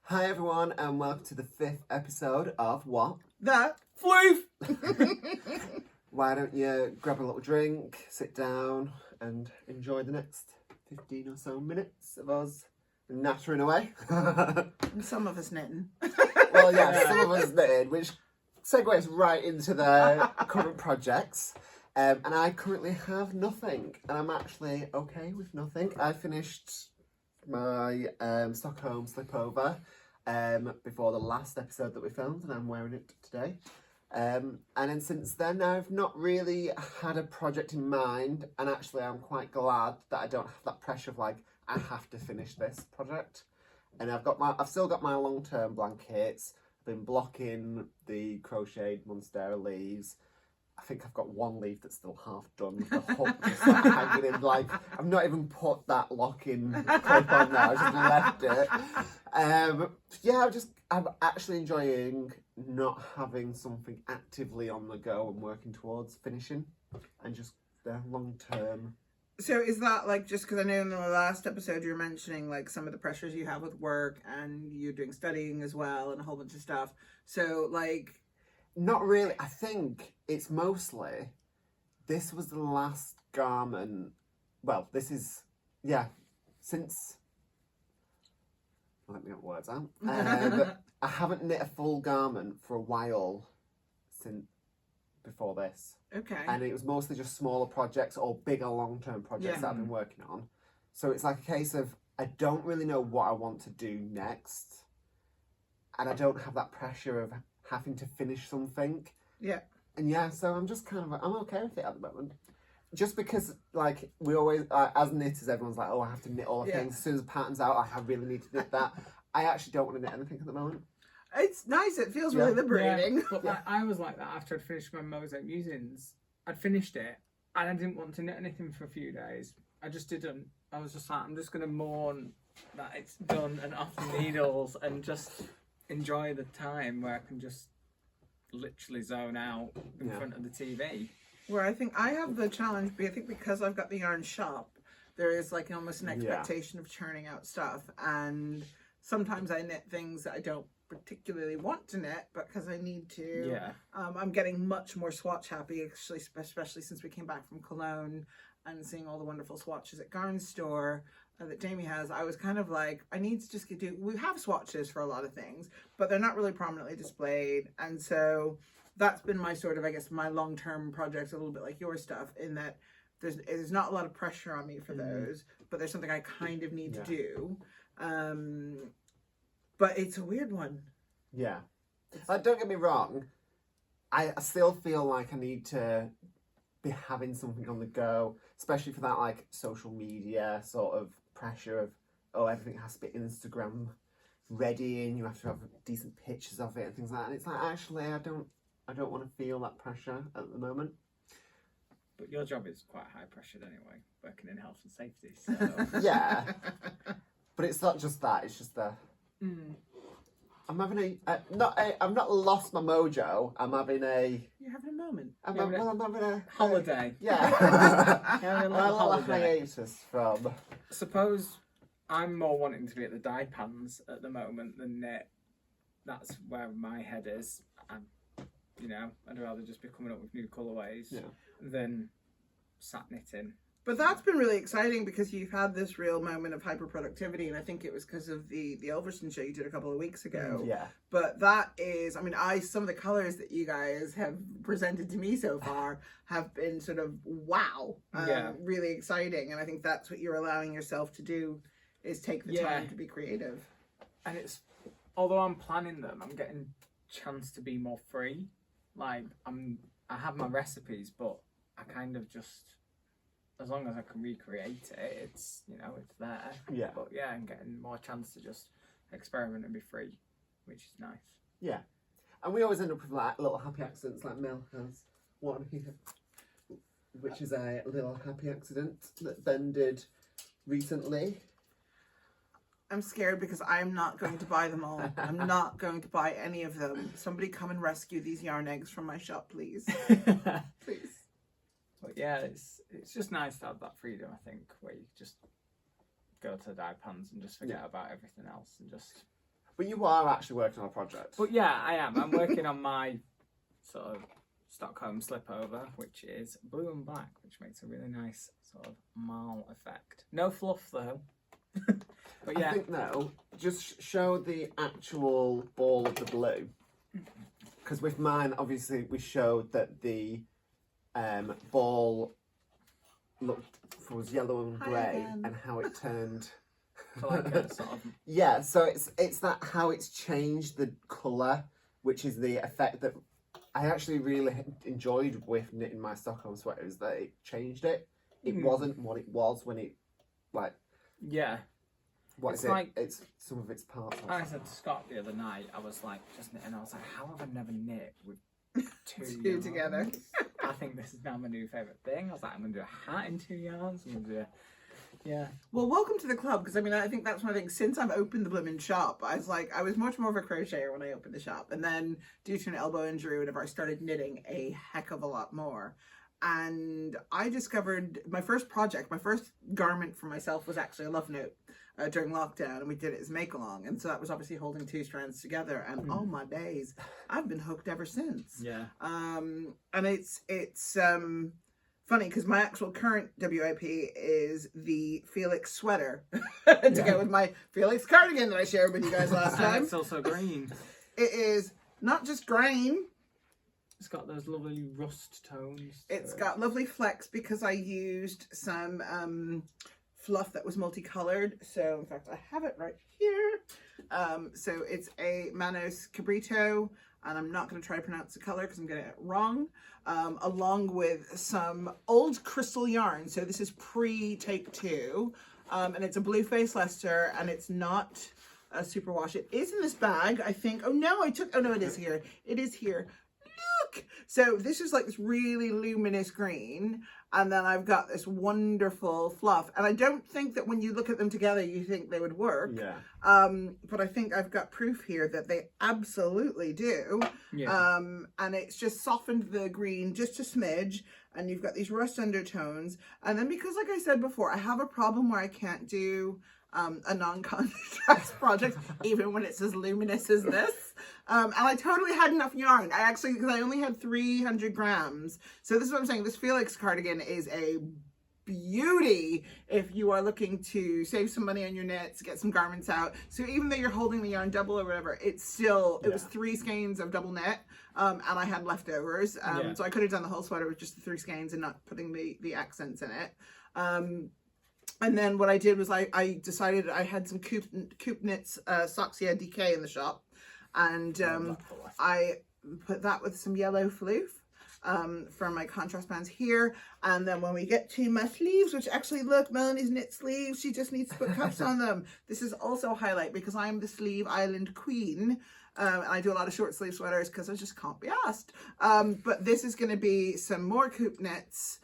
Hi everyone, and welcome to the 5th episode of What? The Fluff! Why don't you grab a little drink, sit down, and enjoy the next 15 or so minutes of us nattering away. And some of us knitting. Well, yeah, some of us knitting, which segues right into the current projects. And I currently have nothing, and I'm actually okay with nothing. I finished my Stockholm Slipover before the last episode that we filmed, and I'm wearing it today. And then since then, I've not really had a project in mind, and actually I'm quite glad that I don't have that pressure of like, I have to finish this project. And I've still got my long-term blankets. I've been blocking the crocheted monstera leaves. I think I've got one leaf that's still half done with the hook just like hanging in. Like, I've not even put that lock-in clip on there. I just left it. Yeah, I'm actually enjoying not having something actively on the go and working towards finishing, and just the long-term. So is that like, just because I know in the last episode you were mentioning like some of the pressures you have with work, and you're doing studying as well and a whole bunch of stuff. So like... Not really. I think it's mostly, this was the last garment. Well, this is, yeah, since, let me get words out. I haven't knit a full garment for a while since before this. Okay. And it was mostly just smaller projects or bigger long-term projects that I've been working on. So it's like a case of, I don't really know what I want to do next. And I don't have that pressure of having to finish something. Yeah. And yeah, so I'm just kind of, I'm okay with it at the moment. Just because, like, we always, as knitters, everyone's like, oh, I have to knit all the things. As soon as the pattern's out, I really need to knit that. I actually don't want to knit anything at the moment. It's nice. It feels really liberating. Yeah, but I was like that after I'd finished my mosaic musings. I'd finished it, and I didn't want to knit anything for a few days. I just didn't. I was just like, I'm just going to mourn that it's done and off the needles and just enjoy the time where I can just literally zone out in front of the TV. Where I think I have the challenge, I think because I've got the yarn shop, there is like almost an expectation of churning out stuff, and sometimes I knit things that I don't particularly want to knit, but because I need to. Yeah. I'm getting much more swatch happy, actually, especially since we came back from Cologne and seeing all the wonderful swatches at Garn Store that Jamie has. I was kind of like, I need to just we have swatches for a lot of things, but they're not really prominently displayed. And so that's been my sort of, I guess, my long-term projects, a little bit like your stuff, in that there's not a lot of pressure on me for those, but there's something I kind of need to do. But it's a weird one. Yeah. Like, don't get me wrong, I still feel like I need to be having something on the go, especially for that, like, social media sort of pressure of, oh, everything has to be Instagram ready and you have to have decent pictures of it and things like that. And it's like, actually, I don't want to feel that pressure at the moment. But your job is quite high pressured anyway, working in health and safety. So Yeah. But it's not just that, it's just the... I'm having I've not lost my mojo. I'm having a... You're having a moment. I'm having a... holiday. Yeah. Having a A little little holiday. hiatus from... Suppose I'm more wanting to be at the dye pans at the moment than knit. That's where my head is. I'd rather just be coming up with new colourways than sat knitting. But that's been really exciting because you've had this real moment of hyper productivity, and I think it was because of the Elverston show you did a couple of weeks ago. Yeah. But that is, I mean, some of the colours that you guys have presented to me so far have been sort of wow, really exciting, and I think that's what you're allowing yourself to do, is take the time to be creative. And it's, although I'm planning them, I'm getting chance to be more free. Like I have my recipes, but I kind of just, as long as I can recreate it, it's there. Yeah. But yeah, I'm getting more chance to just experiment and be free, which is nice. Yeah. And we always end up with like little happy accidents, like Mel has one here, which is a little happy accident that Ben did recently. I'm scared because I'm not going to buy them all. I'm not going to buy any of them. Somebody come and rescue these yarn eggs from my shop, please. Please. But yeah, it's just nice to have that freedom, I think, where you just go to the dye pans and just forget about everything else and just But you are actually working on a project. But yeah, I am. I'm working on my sort of Stockholm Slipover, which is blue and black, which makes a really nice sort of mall effect. No fluff though. But yeah. I think no, just show the actual ball of the blue. Because with mine, obviously, we showed that the ball was yellow and grey, and how it turned. So like a sort of... Yeah, so it's that how it's changed the colour, which is the effect that I actually really enjoyed with knitting my Stockholm sweater, is that it changed it. It wasn't what it was when it, like... Yeah. What is it? Like, it's some of its parts. I said to Scott the other night, I was like, just knitting, I was like, how have I never knit with two yarns together? I think this is now my new favourite thing. I was like, I'm going to do a hat in 2 yarns. I'm going to do yeah. Well, welcome to the club, because I mean, I think that's one thing. Since I've opened the blooming shop, I was much more of a crocheter when I opened the shop, and then due to an elbow injury, whenever I started knitting a heck of a lot more. And I discovered my first project, my first garment for myself was actually a love note during lockdown, and we did it as make along, and so that was obviously holding two strands together. And oh my days, I've been hooked ever since. Yeah. And it's funny because my actual current WIP is the Felix sweater to go with my Felix cardigan that I shared with you guys last time. It's also green. It is not just green. It's got those lovely rust tones. It's got lovely flecks because I used some fluff that was multicolored. So in fact, I have it right here. So it's a Manos Cabrito, and I'm not going to try to pronounce the color because I'm getting it wrong. Along with some old crystal yarn. So this is pre-take 2, and it's a blue face Leicester, and it's not a superwash. It is in this bag, I think. Oh no, it is here. It is here. Look! So this is like this really luminous green, and then I've got this wonderful fluff, and I don't think that when you look at them together you think they would work. Yeah. But I think I've got proof here that they absolutely do. Yeah. And it's just softened the green just a smidge, and you've got these rust undertones, and then because, like I said before, I have a problem where I can't do a non-contrast project even when it's as luminous as this, and I totally had enough yarn. Because I only had 300 grams, so this is what I'm saying. This Felix cardigan is a beauty if you are looking to save some money on your knits, get some garments out. So even though you're holding the yarn double or whatever, it's still, it was 3 skeins of double knit, and I had leftovers, so I could have done the whole sweater with just the 3 skeins and not putting the accents in it. And then what I did was I decided I had some Coop Knits Soxia DK in the shop, and I put that with some yellow floof for my contrast bands here. And then when we get to my sleeves, which actually, look, Melanie's knit sleeves, she just needs to put cuffs on them. This is also a highlight because I'm the sleeve island queen. And I do a lot of short sleeve sweaters because I just can't be asked. But this is going to be some more Coop Knits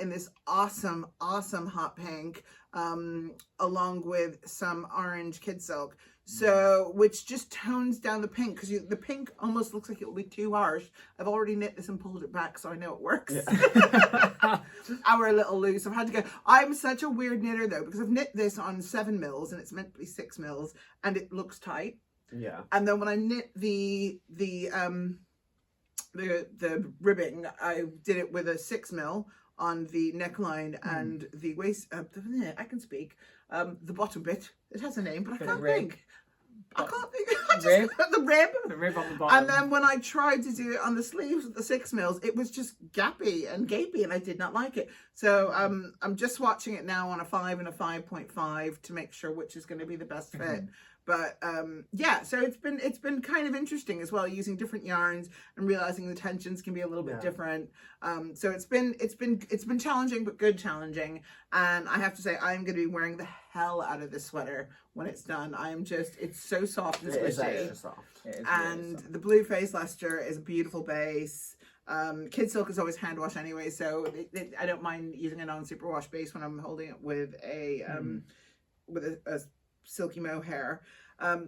in this awesome hot pink, along with some orange kid silk. So, which just tones down the pink, because the pink almost looks like it will be too harsh. I've already knit this and pulled it back, so I know it works. Yeah. Our little loose. I've had to go. I'm such a weird knitter though, because I've knit this on 7 mils and it's meant to be 6 mils, and it looks tight. Yeah. And then when I knit the ribbing, I did it with a 6 mil on the neckline and the waist. I can speak. The bottom bit. It has a name, but I can't think. I can't think. The rib. The rib on the bottom. And then when I tried to do it on the sleeves with the 6 mils, it was just gappy and gapey, and I did not like it. So I'm just watching it now on a 5 and a 5.5 to make sure which is going to be the best fit. But yeah, so it's been kind of interesting as well, using different yarns and realizing the tensions can be a little bit different. So it's been challenging, but good challenging. And I have to say, I'm going to be wearing the hell out of this sweater when it's done. it's so soft and squishy. It is extra soft. And really soft. the blue face Leicester is a beautiful base. Kid silk is always hand wash anyway, so I don't mind using a non-superwash base when I'm holding it with a silky mohair.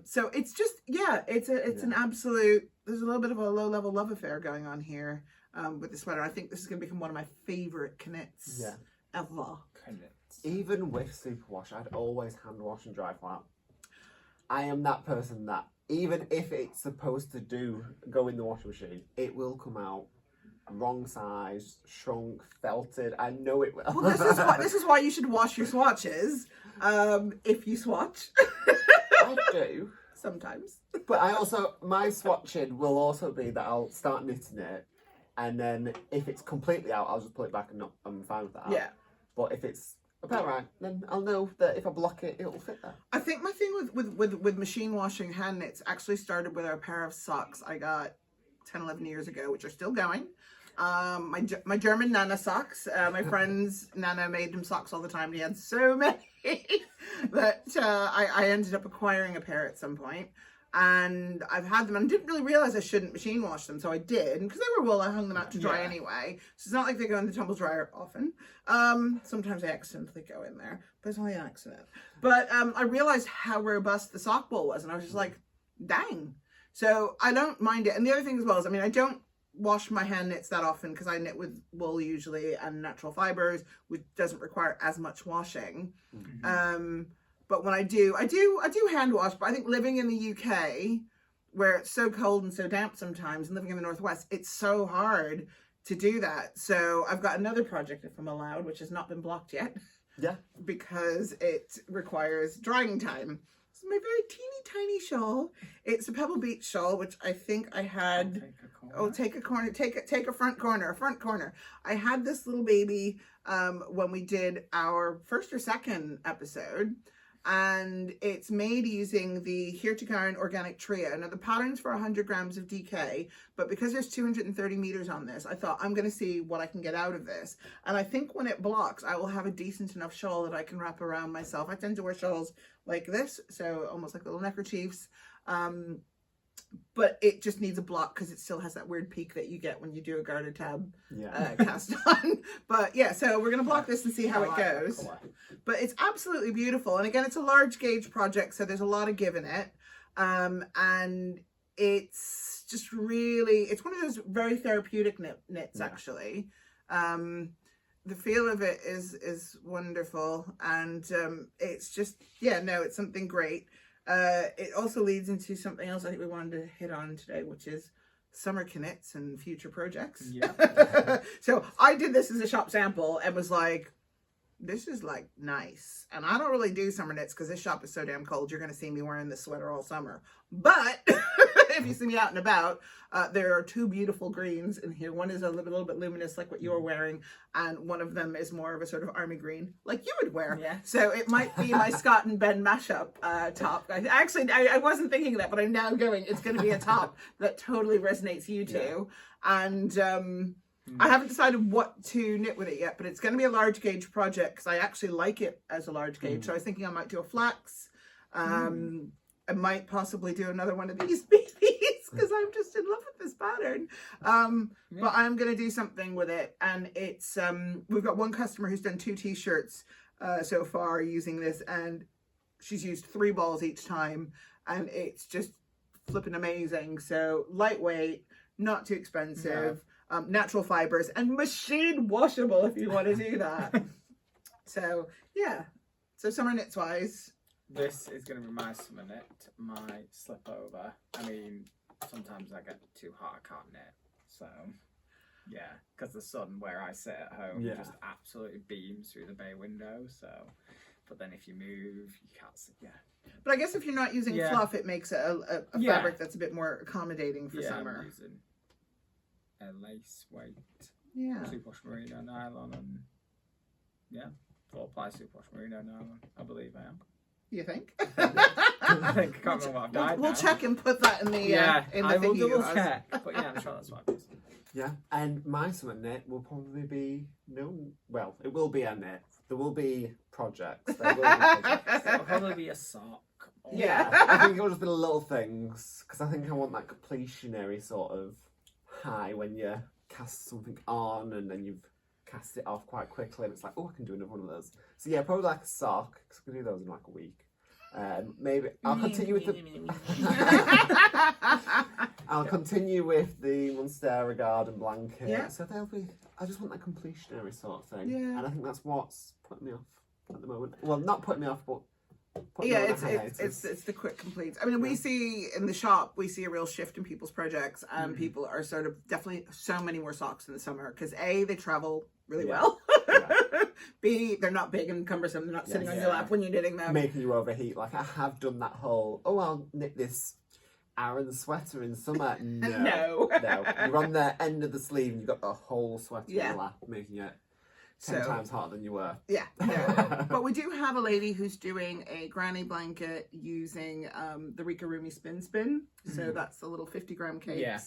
So it's just, it's an absolute, there's a little bit of a low-level love affair going on here with the sweater. I think this is going to become one of my favorite knits ever. Even with superwash, I'd always hand wash and dry flat. I am that person that even if it's supposed to go in the washing machine, it will come out wrong size, shrunk, felted. I know it will. Well, this is why you should wash your swatches. If you swatch. I do. Sometimes. But my swatching will also be that I'll start knitting it, and then if it's completely out, I'll just pull it back and I'm fine with that. Yeah. But if it's about right, then I'll know that if I block it, it'll fit there. I think my thing with machine washing hand knits actually started with a pair of socks I got 10, 11 years ago, which are still going. My German Nana socks. My friend's Nana made him socks all the time. And he had so many that I ended up acquiring a pair at some point. And I've had them, and I didn't really realize I shouldn't machine wash them, so I did. And because they were wool, I hung them out to dry anyway. So it's not like they go in the tumble dryer often. Sometimes I accidentally go in there, but it's only an accident. But I realized how robust the sock wool was, and I was just like, dang. So I don't mind it. And the other thing as well is, I mean, I don't wash my hand knits that often because I knit with wool usually and natural fibers, which doesn't require as much washing. Mm-hmm. But when I do hand wash. But I think living in the UK, where it's so cold and so damp sometimes, and living in the Northwest, it's so hard to do that. So I've got another project, if I'm allowed, which has not been blocked yet. Yeah. Because it requires drying time. It's my very teeny tiny shawl. It's a Pebble Beach shawl, which I think I had. Take a front corner. I had this little baby when we did our first or second episode, and it's made using the Cardigan organic trio. Now the pattern's for 100 grams of DK, but because there's 230 meters on this, I thought I'm going to see what I can get out of this. And I think when it blocks, I will have a decent enough shawl that I can wrap around myself. I tend to wear shawls like this, so almost like little neckerchiefs. But it just needs a block because it still has that weird peak that you get when you do a garter tab cast on. But yeah, so we're going to block this and see how it goes. But it's absolutely beautiful. And again, it's a large gauge project, so there's a lot of give in it. And it's just really, it's one of those very therapeutic knits, actually. The feel of it is wonderful. And it's just, it's something great. It also leads into something else I think we wanted to hit on today, which is summer knits and future projects. Yeah. So I did this as a shop sample and was like, this is like nice. And I don't really do summer knits because this shop is so damn cold. You're going to see me wearing this sweater all summer. But if you see me out and about, there are two beautiful greens in here. One is a little bit luminous like what you're wearing, and one of them is more of a sort of army green like you would wear. Yeah. So it might be my Scott and Ben mashup top. I wasn't thinking that, but I'm now going, it's going to be a top that totally resonates you two. Yeah. And I haven't decided what to knit with it yet, but it's going to be a large gauge project because I actually like it as a large gauge. So I was thinking I might do a flax. I might possibly do another one of these babies because I'm just in love with this pattern. But I'm going to do something with it. And it's, we've got one customer who's done 2 t-shirts so far using this, and she's used 3 balls each time, and it's just flipping amazing. So lightweight, not too expensive. Natural fibers and machine washable if you want to do that. So so summer knits wise, this is going to be my summer knit, my slipover. I mean, sometimes I get too hot, I can't knit. So because the sun where I sit at home just absolutely beams through the bay window. So, but then if you move, you can't sit. But I guess if you're not using fluff, it makes it a fabric that's a bit more accommodating for summer. I'm using a lace weight, superwash merino nylon, and 4-ply superwash merino nylon. I believe I am. You think? I think I can't remember what I've dyed. We'll check and put that in the in the I will thingy. double check. But I'm sure that's what it is. Yeah, and my summer knit will probably be it will be a knit. There will be projects. There will be projects. It'll probably be a sock. I think it'll just be the little things because I think I want that completionary sort of high when you cast something on and then you've cast it off quite quickly and it's like, oh, I can do another one of those. So probably like a sock because I can do those in like a week. Maybe I'll continue with I'll continue with the Monstera garden blanket. Yeah. So they'll be. I just want that completionary sort of thing. Yeah. And I think that's what's putting me off at the moment. Well, not putting me off, but putting Yeah, on a it's hiatus. the quick completes. I mean, we see in the shop, we see a real shift in people's projects, and people are sort of definitely so many more socks in the summer because A, they travel really well. B, they're not big and cumbersome. They're not sitting on your lap when you're knitting them. Making you overheat. Like I have done that whole, oh, I'll knit this Aran sweater in summer. No. You're on the end of the sleeve and you've got the whole sweater in your lap, making it 10 times hotter than you were. Yeah. But we do have a lady who's doing a granny blanket using the Rikarumi Spin. So that's the little 50-gram cakes. Yeah.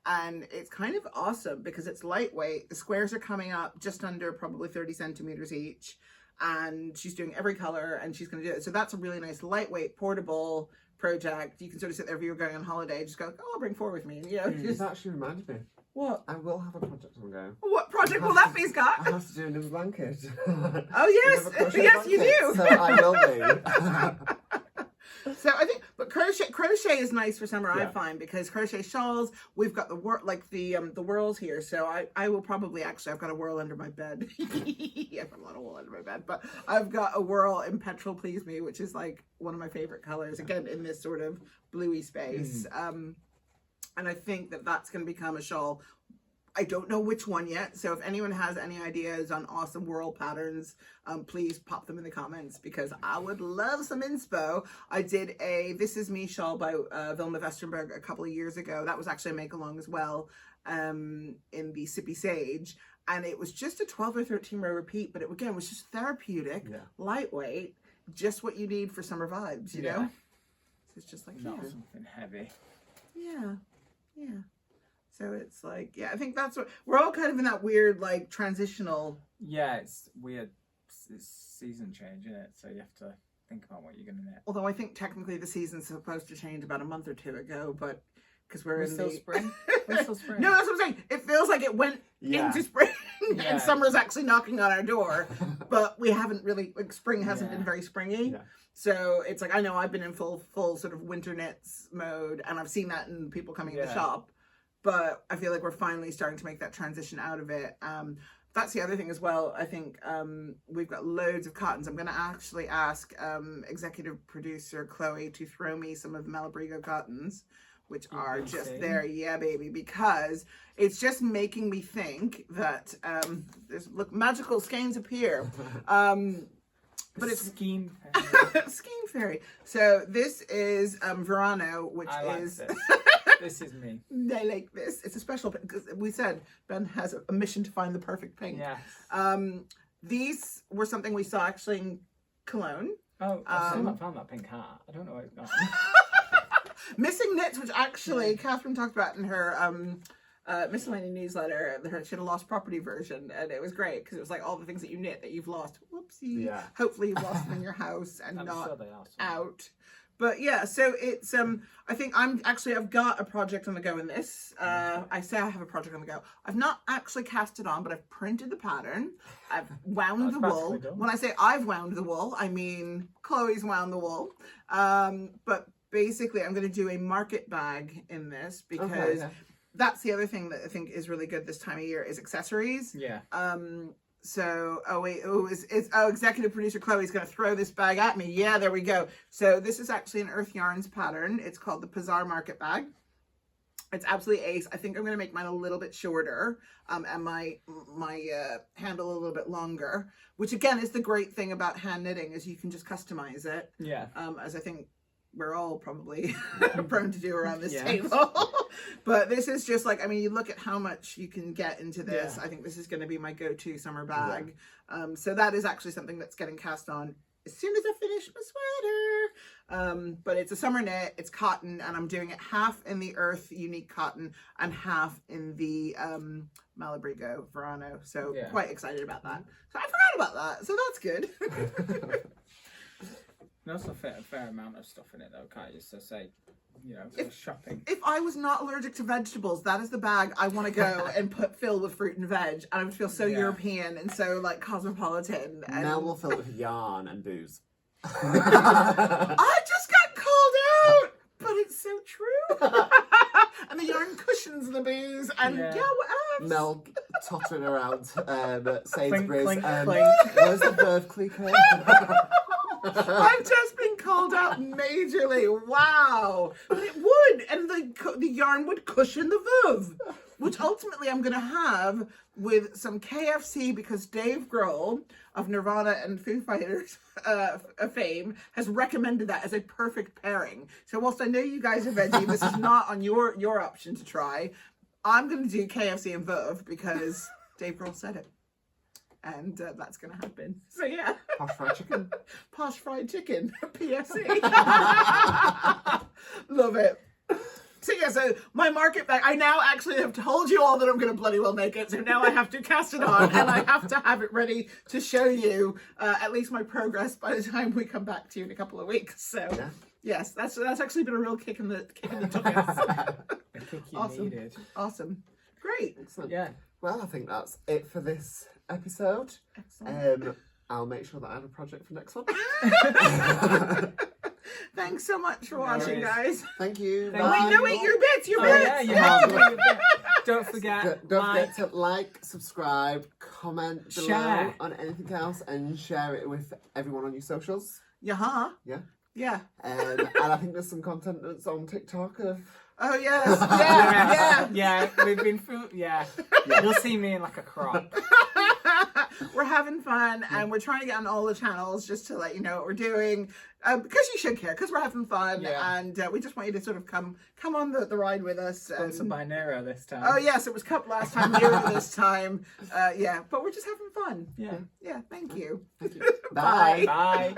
And it's kind of awesome because it's lightweight. The squares are coming up just under probably 30 centimeters each. And she's doing every color and she's going to do it. So that's a really nice, lightweight, portable project. You can sort of sit there if you were going on holiday, just go, oh, I'll bring 4 with me. And, you know, This actually reminded me. What? I will have a project on the go. What project will that be, Scott? I have to do another blanket. Oh, yes. Yes, you do. So I will be. So I think, but crochet is nice for summer. I find because crochet shawls. We've got the whirls here. So I will probably I've got a whirl under my bed. I've got a lot of wool under my bed, but I've got a whirl in Petrol Please Me, which is like one of my favorite colors. Again, in this sort of bluey space. And I think that that's going to become a shawl. I don't know which one yet, so if anyone has any ideas on awesome whirl patterns, please pop them in the comments because I would love some inspo. I did a This Is Me shawl by Vilma Vestenberg a couple of years ago. That was actually a make-along as well in the Sippy Sage, and it was just a 12 or 13 row repeat, but it again was just therapeutic, lightweight, just what you need for summer vibes, you know? So it's just like, not something heavy. Yeah. So it's like, I think that's what we're all kind of in that weird, like, transitional. Yeah, it's weird. It's season change, isn't it? So you have to think about what you're going to knit. Although I think technically the season's supposed to change about a month or 2 ago, but because we're in still spring. We're still spring. No, that's what I'm saying. It feels like it went into spring, and summer's actually knocking on our door, but we haven't really. Like, spring hasn't been very springy. So it's like I know I've been in full sort of winter knits mode, and I've seen that in people coming in the shop. But I feel like we're finally starting to make that transition out of it. That's the other thing as well. I think we've got loads of cottons. I'm going to actually ask executive producer Chloe to throw me some of the Malabrigo cottons, which are just there. Yeah, baby, because it's just making me think that look, magical skeins appear. But it's Scheme Scheme Fairy. So this is Verano, which is... This is me. I like this. It's a special, because we said Ben has a mission to find the perfect pink. Yes. These were something we saw actually in Cologne. Oh, I've still not found that pink hat. I don't know what it's got. Missing Knits, which actually Catherine talked about in her miscellany newsletter. She had a lost property version, and it was great because it was like all the things that you knit that you've lost. Whoopsie. Yeah. Hopefully you've lost them in your house and not sure they are out. But yeah, so it's I think I've got a project on the go in this. I say I have a project on the go. I've not actually cast it on, but I've printed the pattern. I've wound the wool. When I say I've wound the wool, I mean Chloe's wound the wool. But basically I'm going to do a market bag in this because that's the other thing that I think is really good this time of year is accessories. Yeah. So, executive producer Chloe's going to throw this bag at me. Yeah, there we go. So this is actually an Earth Yarns pattern. It's called the Pazar Market Bag. It's absolutely ace. I think I'm going to make mine a little bit shorter and my handle a little bit longer, which again is the great thing about hand knitting is you can just customize it. Yeah. As I think we're all probably prone to do around this table. But this is just like, I mean, you look at how much you can get into this. Yeah. I think this is going to be my go-to summer bag. Yeah. So that is actually something that's getting cast on as soon as I finish my sweater. But it's a summer knit, it's cotton, and I'm doing it half in the Earth Unique cotton and half in the Malabrigo Verano. So quite excited about that. So I forgot about that. So that's good. You also fit a fair amount of stuff in it though, can't you? So say, you know, for shopping. If I was not allergic to vegetables, that is the bag I want to go and fill with fruit and veg. And I would feel so European and so like cosmopolitan. And... Mel will fill it with yarn and booze. I just got called out, but it's so true. And the yarn cushions the booze and what else? Mel tottering around Sainsbury's. Clink, clink, clink. Where's the Verve Clique? I've just been called out majorly. Wow. But it would. And the yarn would cushion the Veuve, which ultimately I'm going to have with some KFC because Dave Grohl of Nirvana and Foo Fighters fame has recommended that as a perfect pairing. So whilst I know you guys are veggie, this is not on your option to try. I'm going to do KFC and Veuve because Dave Grohl said it. And that's going to happen. So yeah. Posh fried chicken. Posh fried chicken. PFC. Love it. So yeah, so my market bag, I now actually have told you all that I'm going to bloody well make it. So now I have to cast it on and I have to have it ready to show you at least my progress by the time we come back to you in a couple of weeks. So yeah. Yes, that's actually been a real kick in the tuchus. I think you Awesome. needed. Awesome. Great. Excellent. Yeah. Well, I think that's it for this episode. Excellent. I'll make sure that I have a project for next one. Thanks so much for watching, guys. Thank you. Wait, your bits, your Oh, bits. yeah, you have to do your bit. Don't forget. Don't forget to like, subscribe, comment below Share. on anything else, and share it with everyone on your socials. Yeah. Yeah. Yeah. And I think there's some content that's on TikTok of. Oh yes. Yeah. Yeah, we've been through. Yeah. You'll see me in like a crop. We're having fun and we're trying to get on all the channels just to let you know what we're doing because you should care because we're having fun and we just want you to sort of come on the ride with us. Sponsored by Nero this time. Oh yes, it was Cup last time, Nero this time. Yeah, but we're just having fun. Yeah. Yeah, thank you. Thank you. Bye. Bye.